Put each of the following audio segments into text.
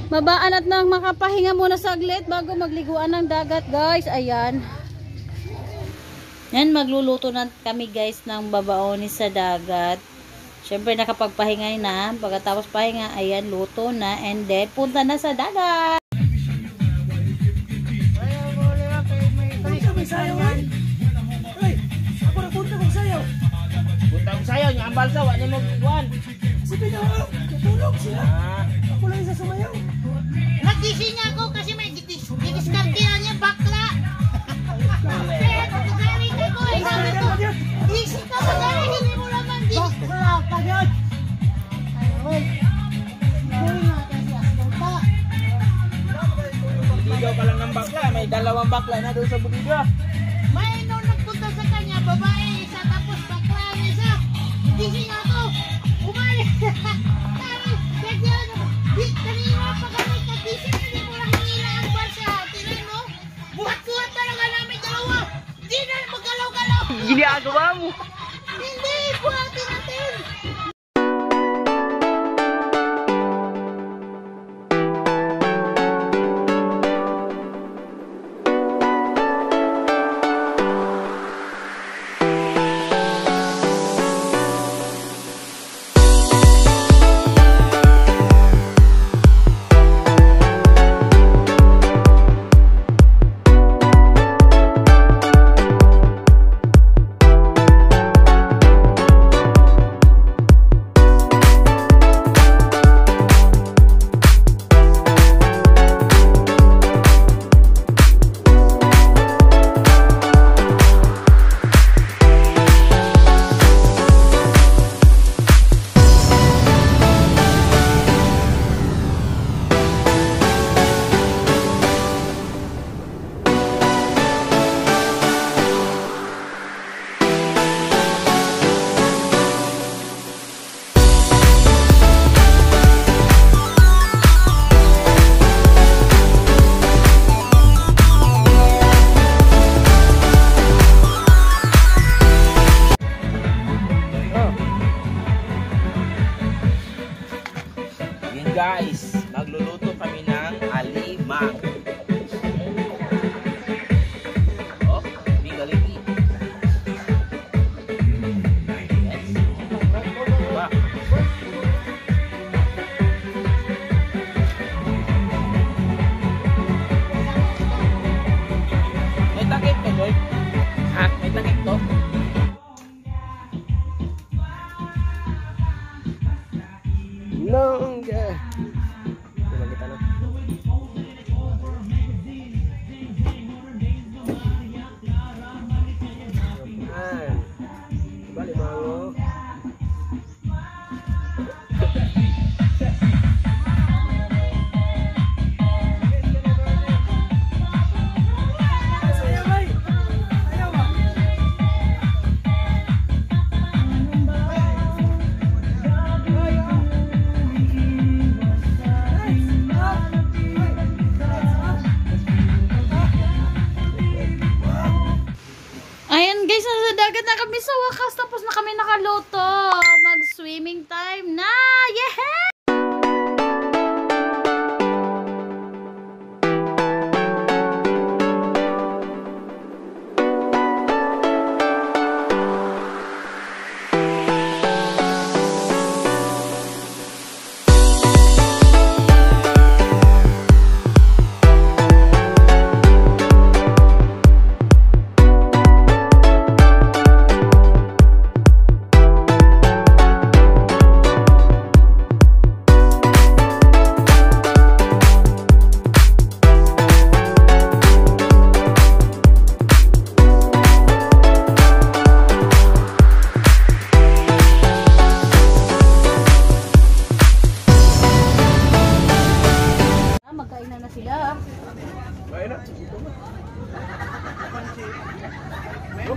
Babaan at nang makapahinga muna saglit bago magliguan ng dagat, guys. Ayan. Yan, magluluto na kami, guys, ng babaonis sa dagat. Siyempre, nakapagpahinga na. Pagkatapos pahinga, ayan, luto na. And then, punta na sa dagat. Ako na punta kong sayaw. Punta kong sayaw, yung ambal sa, wala mo buwan. Sige na, tutulog sila. Ako lang isa sumayaw. Nagising niya ako kasi may diniskartihan niya bakla. Kaya pagkakalit ako eh. Sabi ko, gising ka magkala, hindi mo naman din. Bakla, kagad. Ay, gawin natin siya. Bata. Bugido ka lang ng bakla, may dalawang bakla na doon sa bugido. May nung nagpunta sa kanya, babae isa, tapos bakla na isa. Gising ako, umalis. Tapos, kagyan, kanina pa kami kagising, hindi mo lang hinila ang bar sa tinan mo. Buhat-buhat talaga namin dalawa. Hindi na magalaw-galaw. Ginagawa mo. Hindi, buhatin natin. Guys, magluluto kami ng alimang. Oh, bigaligi. Wow. May takip to, boy. Ha? May takip to. Longga. Coba kita lihat. Balik mau. Ayan, guys, nasa dagat na kami sa wakas. Tapos na kami nakaluto. Mag-swimming time na! Yeah!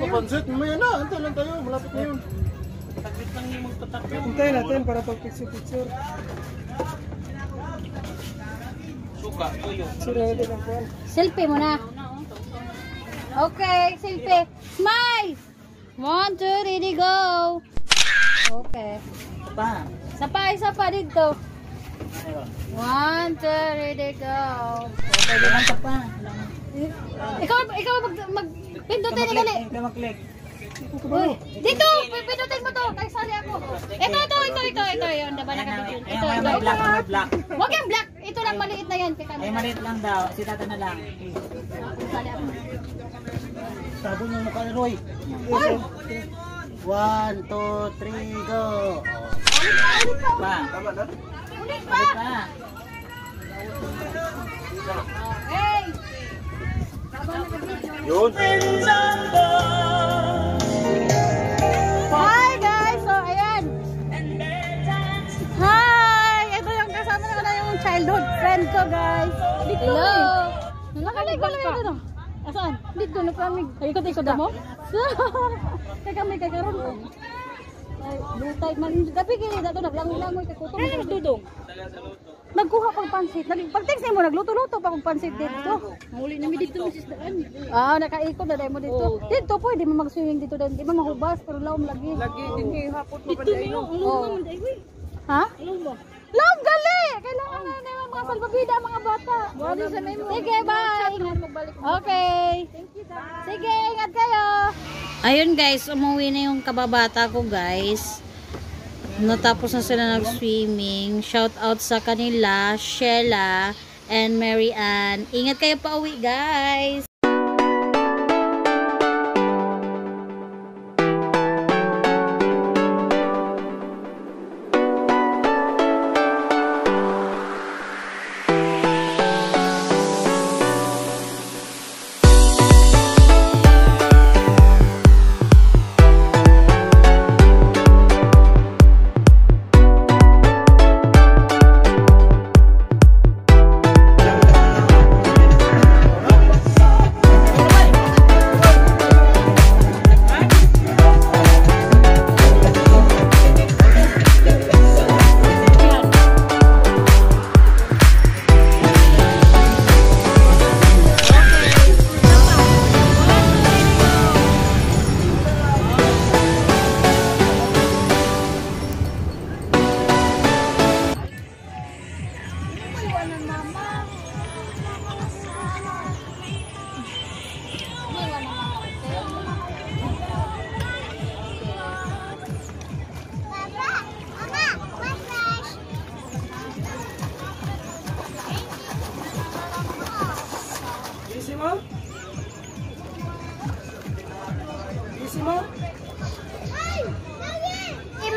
Pansit, mamaya na. Antay lang tayo. Malapit na yun. Taklit lang yung magtatakbo. Antay natin para pag-picture-picture. Suka, tuyo. Sira natin ang kuwan. Selfie mo na. Okay, selfie. Smile! 1, 2, 3, go! Okay. Pa. Isa pa dito. 1, 2, ready, go. Pwede lang ka pa. Ikaw pindutin na gali. Ikaw mag-click. Uy, dito, pindutin mo to. Kaya sali ako. Ito. Yun, diba nakapindut? Ito. May black. Huwag yung black. Ito lang, maliit na yan. Ay, maliit lang daw. Si tata na lang. Sali ako. Sabon yung mukha ni Roy. 1, 2, 3, go. Pa. Ulit pa. Hey! Yun. Hi guys! So, ayan. Hi! Ito yung kasama na yung childhood friend ko guys. Hello! Nakalig ko lang ito. Asan? Dito na kami. Ikot-ikot mo? Kaya kami kakaroon ko. Ay, lutay man. Tapi kini dato naglangoy kay kuto. Ano dudong? Nagkuha pag pansit. Pag-text mo nagluto-luto pa pag pansit dito. Mahuli na mi dito Mrs. Daan. Nakaikot na dai mo dito. Dito pwede mo mag-swimming dito din. Di ba mahubas pero lawom lagi. Lagi din kay hapot mo dito niyo. Ano man dai wi? Ha? Lawom gali. Kailangan na yung mga salbabida mga bata. Sige, bye. Okay. Sige, ingat kayo. Ayun guys, umuwi na yung kababata ko guys. Natapos na sila nag-swimming. Shout out sa kanila, Sheila and Mary Ann. Ingat kayo pa uwi guys.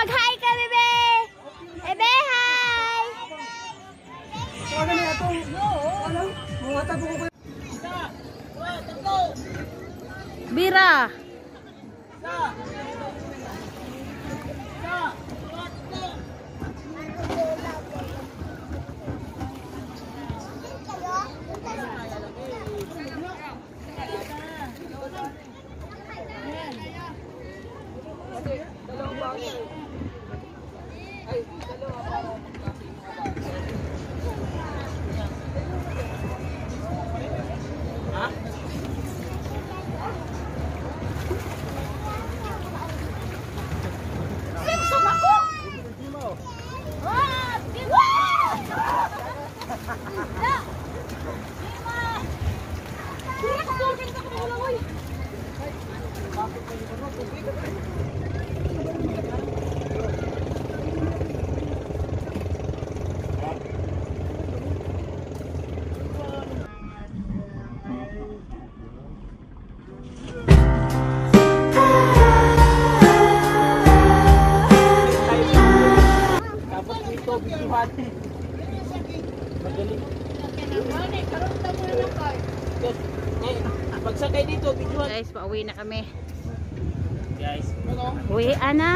Mag-hi ka, bebe! Bebe, hi! Bira! Pagsakay dito, video. Guys, pauwi na kami. Guys, Uwi na.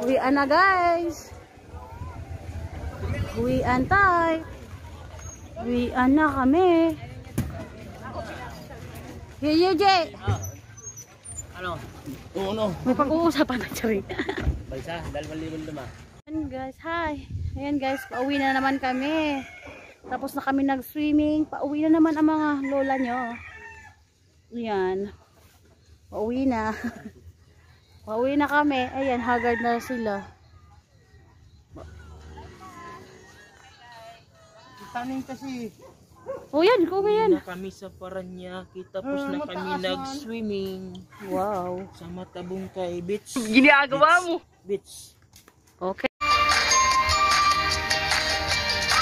Uwi na guys. Uwi antay. Uwi na kami. Jay. Ano? Uno. May pag-uusapan na Charing. Balsa, dalawang libo naman. Ayan guys, hi. Ayan guys, pauwi na naman kami. Tapos na kami nag-swimming. Pauwi na naman ang mga lola nyo. Ayan. Pauwi na. Pauwi na kami. Ayan, haggard na sila. taning kasi. Oh yan, kuha yan. Na kami sa Paranaque, tapos na kami mataas, man. nag-swimming Wow. sa Matabungkay Beach. Ginagawa mo. Beach. Okay.